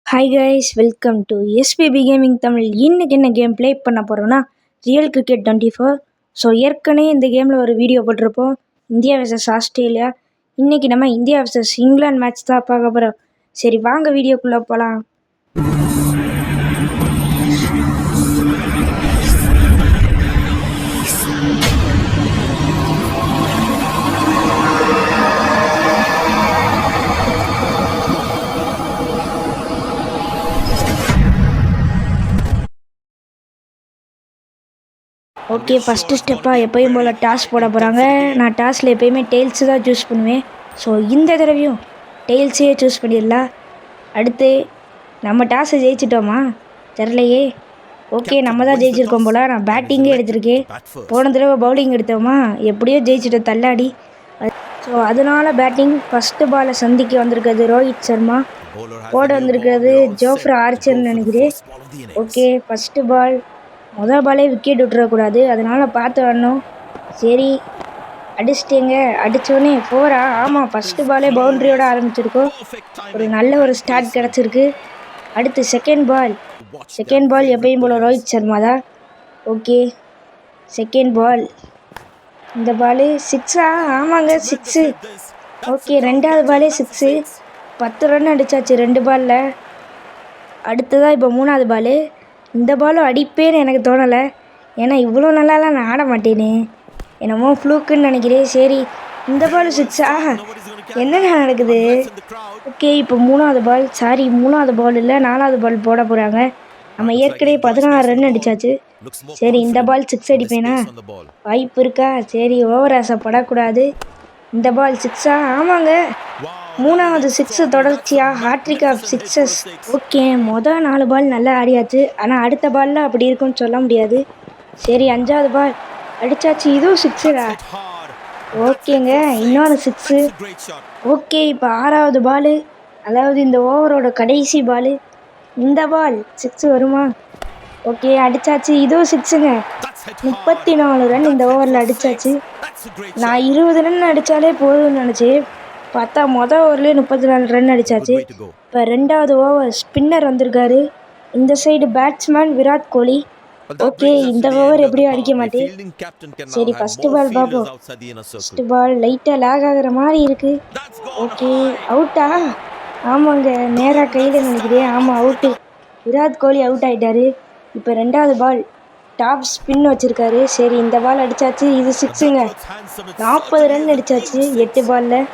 Hi guys, welcome to SPB gaming Tamil. இன்றைக்கி என்ன game play பண்ண போகிறோன்னா ரியல் கிரிக்கெட் 24. ஸோ ஏற்கனவே இந்த கேமில் ஒரு வீடியோ போட்டிருப்போம், இந்தியா vs ஆஸ்திரேலியா. இன்றைக்கி நம்ம இந்தியா vs இங்கிலாந்து மேட்ச் தான் பார்க்க போகிறோம். சரி வாங்க வீடியோக்குள்ளே போகலாம். ஓகே, ஃபஸ்ட்டு ஸ்டெப்பாக எப்போயும் போல் டாஸ் போட போகிறாங்க. நான் டாஸில் எப்போயுமே டெய்ல்ஸு தான் சூஸ் பண்ணுவேன். ஸோ இந்த தடவையும் டெய்ல்ஸையே சூஸ் பண்ணிடலாம். அடுத்து நம்ம டாஸை ஜெயிச்சிட்டோமா தெரிலையே. ஓகே, நம்ம தான் ஜெயிச்சிருக்கோம் போல். நான் பேட்டிங்கே எடுத்திருக்கேன். போன தடவை பவுலிங் எடுத்தோமா, எப்படியோ ஜெயிச்சிட்டோம் தள்ளாடி. ஸோ அதனால் பேட்டிங் ஃபஸ்ட்டு பாலை சந்திக்க வந்திருக்கிறது ரோஹித் சர்மா, போட வந்திருக்கிறது ஜோஃப்ரா ஆர்ச்சர்னு நினைக்கிறேன். ஓகே, ஃபஸ்ட்டு பால் மொதல் பாலே விக்கெட் விட்டுறக்கூடாது, அதனால் பார்த்து வரணும். சரி அடிச்சிட்டேங்க. அடித்தோடனே ஃபோரா? ஆமாம், ஃபஸ்ட்டு பாலே பவுண்ட்ரியோடு ஆரம்பிச்சிருக்கோம். ஒரு நல்ல ஒரு ஸ்டார்ட் கிடச்சிருக்கு. அடுத்து செகண்ட் பால் எப்பயும் போல் ரோஹித் சர்மா தான். Okay, second ball. இந்த பாலு சிக்ஸா? ஆமாங்க, சிக்ஸு. ஓகே, ரெண்டாவது பாலே சிக்ஸு. 10 ரன் அடித்தாச்சு 2 பாலில். அடுத்ததாக இப்போ மூணாவது பாலு. இந்த பாலும் அடிப்பேன்னு எனக்கு தோணலை, ஏன்னா இவ்வளோ நல்லாலாம் நான் ஆட மாட்டேனே, என்னமோ ஃப்ளூக்குன்னு நினைக்கிறேன். சரி, இந்த பால் சிக்ஸா? என்னென்ன நடக்குது? ஓகே, இப்போ மூணாவது பால் இல்லை, 4வது பால் போட போகிறாங்க. நம்ம ஏற்கனவே 16 ரன் அடித்தாச்சு. சரி, இந்த பால் சிக்ஸ் அடிப்பேனா? வாய்ப்பு இருக்கா? சரி, ஓவர் ஆசைப்படக்கூடாது. இந்த பால் சிக்ஸா? ஆமாங்க, 3வது சிக்ஸு தொடர்ச்சியாக ஹாட்ரிக் ஆஃப் சிக்ஸஸ். ஓகே, மொதல் 4 பால் நல்லா ஆடியாச்சு, ஆனால் அடுத்த பாலில் அப்படி இருக்குன்னு சொல்ல முடியாது. சரி, 5வது பால் அடித்தாச்சு, இதுவும் சிக்ஸுடா. ஓகேங்க, இன்னொரு சிக்ஸு. ஓகே, இப்போ 6வது பாலு, அதாவது இந்த ஓவரோட கடைசி பாலு. இந்த பால் சிக்ஸு வருமா? ஓகே, அடித்தாச்சு, இதுவும் சிக்ஸுங்க. 34 ரன் இந்த ஓவரில் அடித்தாச்சு. நான் 20 ரன் அடித்தாலே போதும்னு நினச்சேன், பார்த்தா மொதல் ஓவர்லேயே 34 ரன் அடித்தாச்சு. இப்போ 2வது ஓவர் ஸ்பின்னர் வந்திருக்காரு. இந்த side batsman Virat Kohli. Okay, இந்த ஓவர் எப்படியும் அடிக்க மாட்டேன். சரி, ஃபஸ்ட்டு பால் பார்ப்போம். ஃபஸ்ட்டு பால் லைட்டாக லேக் ஆகிற மாதிரி இருக்குது. ஓகே, அவுட்டா? ஆமாங்க, நேராக கையில் நினைக்கிறேன். ஆமாம், அவுட்டு. விராட் கோலி அவுட் ஆகிட்டாரு. இப்போ 2வது பால் டாப் ஸ்பின் வச்சுருக்காரு. சரி, இந்த பால் அடித்தாச்சு, இது சிக்ஸுங்க. 40 ரன் அடித்தாச்சு 8 பாலில்.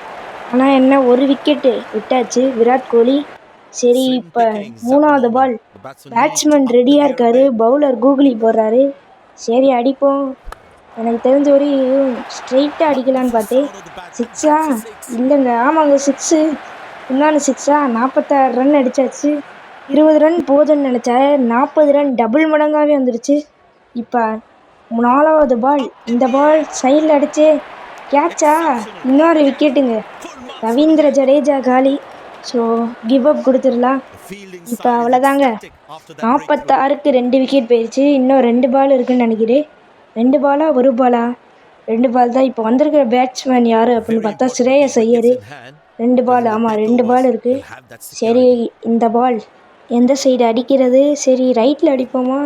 ஆனால் என்ன, ஒரு விக்கெட்டு விட்டாச்சு விராட் கோலி. சரி, இப்போ 3வது பால் பேட்ஸ்மேன் ரெடியாக இருக்கார், பவுலர் கூகுளி போடுறாரு. சரி, அடிப்போம். எனக்கு தெரிஞ்ச வரையும் ஸ்ட்ரெயிட்டாக அடிக்கலான்னு பார்த்தேன். சிக்ஸா? இல்லைங்க, ஆமாங்க, சிக்ஸு. இன்னொன்று சிக்ஸா? 46 ரன் அடித்தாச்சு. 20 ரன் போதுன்னு நினச்சேன், 40 ரன் டபுள் மடங்காகவே வந்துடுச்சு. இப்போ 4வது பால். இந்த பால் சைடில் அடித்து கேட்சா? இன்னொரு விக்கெட்டுங்க. ரவீந்திர ஜடேஜா காலி. ஸோ கிவ் அப் கொடுத்துடலாம். இப்போ அவ்வளோதாங்க, 46க்கு 2 விக்கெட் போயிடுச்சு. இன்னும் 2 பால் இருக்குதுன்னு நினைக்கிறேன். 2 பாலா 1 பாலா? 2 பால் தான். இப்போ வந்திருக்கிற பேட்ஸ்மேன் யார் அப்படின்னு பார்த்தா ஸ்ரேயஸ் ஐயர். 2 பால். ஆமாம், 2 பால் இருக்குது. சரி, இந்த பால் எந்த சைடு அடிக்கிறது? சரி, ரைட்டில் அடிப்போமா?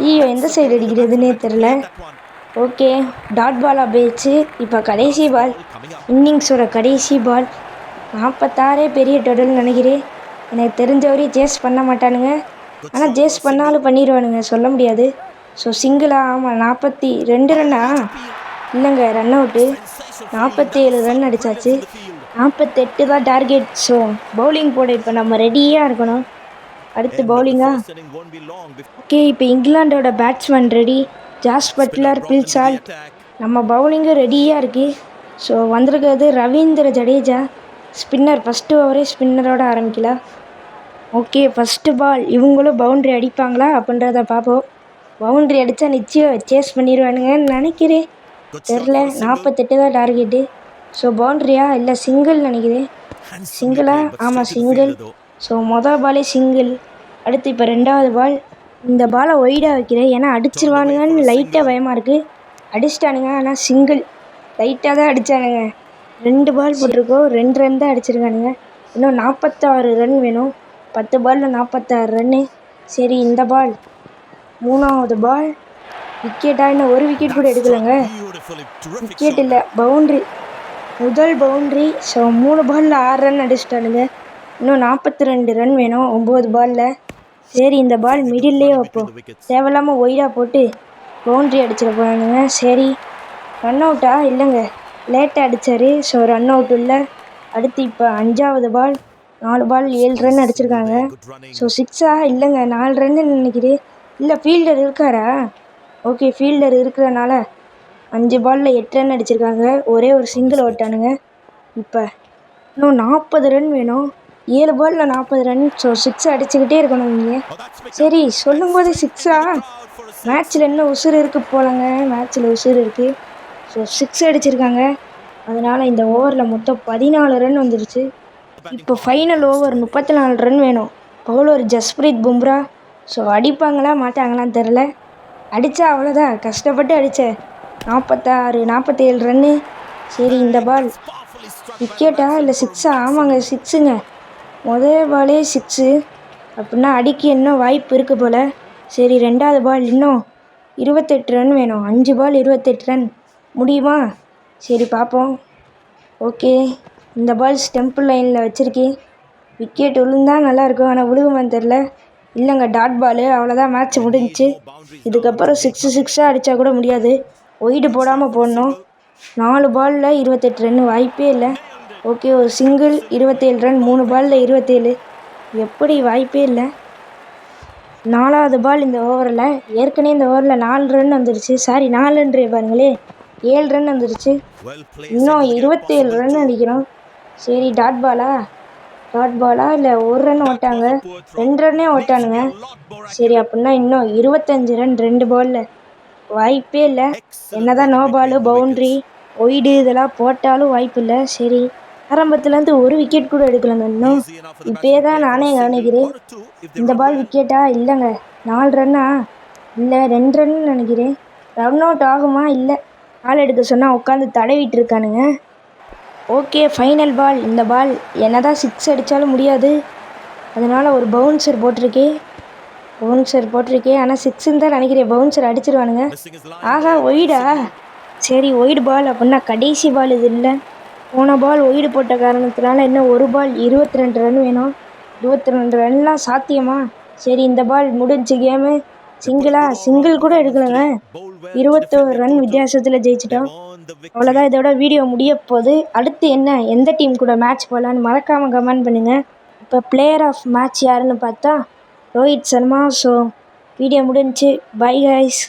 ஐயோ, எந்த சைடு அடிக்கிறதுனே தெரில. ஓகே, டாட் பாலாக போயிடுச்சு. இப்போ கடைசி பால், இன்னிங்ஸோட கடைசி பால். 46 பெரிய டோட்டல்னு நினைக்கிறேன். எனக்கு தெரிஞ்ச வரையும் சேஸ் பண்ண மாட்டானுங்க, ஆனால் சேஸ் பண்ணாலும் பண்ணிடுவானுங்க, சொல்ல முடியாது. ஸோ சிங்கிளா? ஆமாம், 42 ரன்னா? இல்லைங்க, ரன் அவுட்டு. 47 ரன் அடித்தாச்சு. 48 தான் டார்கெட். ஸோ பவுலிங் போட இப்போ நம்ம ரெடியாக இருக்கணும். அடுத்து பவுலிங்கா? ஓகே, இப்போ இங்கிலாண்டோட batsman ready, Jos Buttler, Phil Salt. நம்ம பவுலிங்கும் ரெடியாக இருக்குது. ஸோ வந்திருக்கிறது ரவீந்திர ஜடேஜா, ஸ்பின்னர். ஃபஸ்ட்டு ஓவரே ஸ்பின்னரோட ஆரம்பிக்கலாம். Okay, first ball. இவங்களும் பவுண்ட்ரி அடிப்பாங்களா அப்படின்றத பார்ப்போம். பவுண்ட்ரி அடித்தா நிச்சயம் சேஸ் பண்ணிடுவானுங்கன்னு நினைக்கிறேன், தெரில. 48 தான் டார்கெட்டு. ஸோ பவுண்ட்ரியா இல்லை சிங்கிள் நினைக்கிறேன். சிங்கிளா? ஆமாம், சிங்கிள். ஸோ மொதல் பாலே சிங்கிள். அடுத்து இப்போ 2வது பால். இந்த பாலை ஒய்டாக வைக்கிறேன், ஏன்னா அடிச்சிருவானுங்கன்னு லைட்டாக பயமாக இருக்குது. அடிச்சிட்டானுங்க, ஆனால் சிங்கிள். லைட்டாக தான் அடித்தானுங்க. 2 பால் போட்டிருக்கோம், 2 ரன் தான் அடிச்சிருக்கானுங்க. இன்னும் 46 ரன் வேணும். 10 பாலில் 46 ரன்னு. சரி இந்த பால் 3வது பால் விக்கெட்டாக இன்னும் ஒரு விக்கெட் கூட எடுக்கலைங்க. விக்கெட் இல்லை, பவுண்ட்ரி, முதல் பவுண்ட்ரி. ஸோ 3 பாலில் 6 ரன் அடிச்சிட்டானுங்க. இன்னும் 42 ரன் வேணும் 9 பாலில். சரி இந்த பால் மிடில்லே வைப்போம், தேவையில்லாமல் ஒய்டாக போட்டு பவுண்ட்ரி அடிச்சிட போகிறானுங்க. சரி ரன் அவுட்டா? இல்லைங்க, லேட்டாக அடித்தார். ஸோ ரன் அவுட் இல்லை. அடுத்து இப்போ 5வது பால், 4 பால் 7 ரன் அடிச்சிருக்காங்க. ஸோ 6ஆ? இல்லைங்க, 4 ரன்னு நினைக்கிறேன். இல்லை, ஃபீல்டர் இருக்காரா? ஓகே, ஃபீல்டர் இருக்கிறனால 5 பாலில் 8 ரன் அடிச்சிருக்காங்க. ஒரே ஒரு சிங்கிள் ஓட்டானுங்க. இப்போ இன்னும் 40 ரன் வேணும். 7 பாலில் 40 ரன். ஸோ 6 அடிச்சுக்கிட்டே இருக்கணும் நீங்கள். சரி சொல்லும்போது 6ஆ? மேட்ச்சில் இன்னும் உசுறு இருக்குது போலங்க, மேட்ச்சில் உசுறு இருக்குது. ஸோ 6 அடிச்சிருக்காங்க. அதனால் இந்த ஓவரில் மொத்தம் 14 ரன் வந்துடுச்சு. இப்போ ஃபைனல் ஓவர் 34 ரன் வேணும். பவுலர் ஜஸ்பிரீத் பும்ரா. ஸோ அடிப்பாங்களா மாட்டாங்களான்னு தெரில. அடித்தா அவ்வளோதான், கஷ்டப்பட்டு அடித்த 46 47 ரன்னு. சரி இந்த பால் விக்கெட்டா இல்லை 6ஆ? ஆமாங்க, 6ங்க. முதல் பாலே 6. அப்படின்னா அடிக்க இன்னும் வாய்ப்பு இருக்குது போல். சரி 2வது பால் இன்னும் 28 ரன் வேணும். 5 பால் 28 ரன் முடியுமா? சரி பார்ப்போம். ஓகே, இந்த பால் ஸ்டெம்பிள் லைனில் வச்சுருக்கேன். விக்கெட் விழுந்தால் நல்லாயிருக்கும், ஆனால் விழுகுமான்னு தெரில. இல்லைங்க, டாட் பாலு. அவ்வளோதான், மேட்ச் முடிஞ்சிச்சு. இதுக்கப்புறம் 6 அடித்தா கூட முடியாது, ஒய்டு போடாமல் போடணும். 4 பாலில் 28 ரன் வாய்ப்பே இல்லை. ஓகே, ஒரு சிங்கிள் 27 ரன், 3 பாலில் 27. எப்படி? வாய்ப்பே இல்லை. 4வது பால் இந்த ஓவரில். ஏற்கனவே இந்த ஓவரில் 4 ரன் வந்துடுச்சு. சாரி, 4 ரன் பாருங்களே, 7 ரன் வந்துடுச்சு. இன்னும் 27 ரன் அடிக்கிறோம். சரி டாட் பாலா? டாட் பாலா இல்லை 1 ரன் ஓட்டாங்க, 2 ரன்னே ஓட்டானுங்க. சரி அப்படின்னா இன்னும் 25 ரன் 2 பாலில். வாய்ப்பே இல்லை. என்னதான் நோ பாலு, பவுண்ட்ரி, ஒய்டு இதெல்லாம் போட்டாலும் வாய்ப்பு இல்லை. சரி, ஆரம்பத்துலேருந்து ஒரு விக்கெட் கூட எடுக்கலங்க இன்னும். இப்போயே தான் நானே கவனிக்கிறேன். இந்த பால் விக்கெட்டா? இல்லைங்க. 4 ரன்னா? இல்லை, 2 ரன்னு நினைக்கிறேன். ரன் அவுட் ஆகுமா? இல்லை, பால் எடுக்க சொன்னால் உட்காந்து தடவிட்டு இருக்கானுங்க. Okay, final ball. இந்த பால் என்னதான் 6 அடித்தாலும் முடியாது, அதனால் ஒரு பவுன்சர் போட்டிருக்கேன். ஆனால் 6ன்னு தான் நினைக்கிறேன். பவுன்சர் அடிச்சிருவானுங்க. ஆகா, ஒய்டா? சரி ஒய்டு பால் அப்படின்னா கடைசி பால் இது இல்லை. போன பால் ஒய்டு போட்ட காரணத்தினால இன்னும் ஒரு பால் 22 ரன் வேணும். 22 ரன்லாம் சாத்தியமா? சரி இந்த பால் முடிஞ்சு கேமு. சிங்கிள் கூட எடுக்கலைங்க. 21 ரன் வித்தியாசத்தில் ஜெயிச்சிட்டோம். அவ்வளோதான், இதோட வீடியோ முடிய போகுது. அடுத்து என்ன, எந்த டீம் கூட மேட்ச் போகலான்னு மறக்காமல் கமெண்ட் பண்ணுங்கள். இப்போ பிளேயர் ஆஃப் மேட்ச் யாருன்னு பார்த்தா ரோஹித் சர்மா. ஸோ வீடியோ முடிஞ்சு. Bye guys.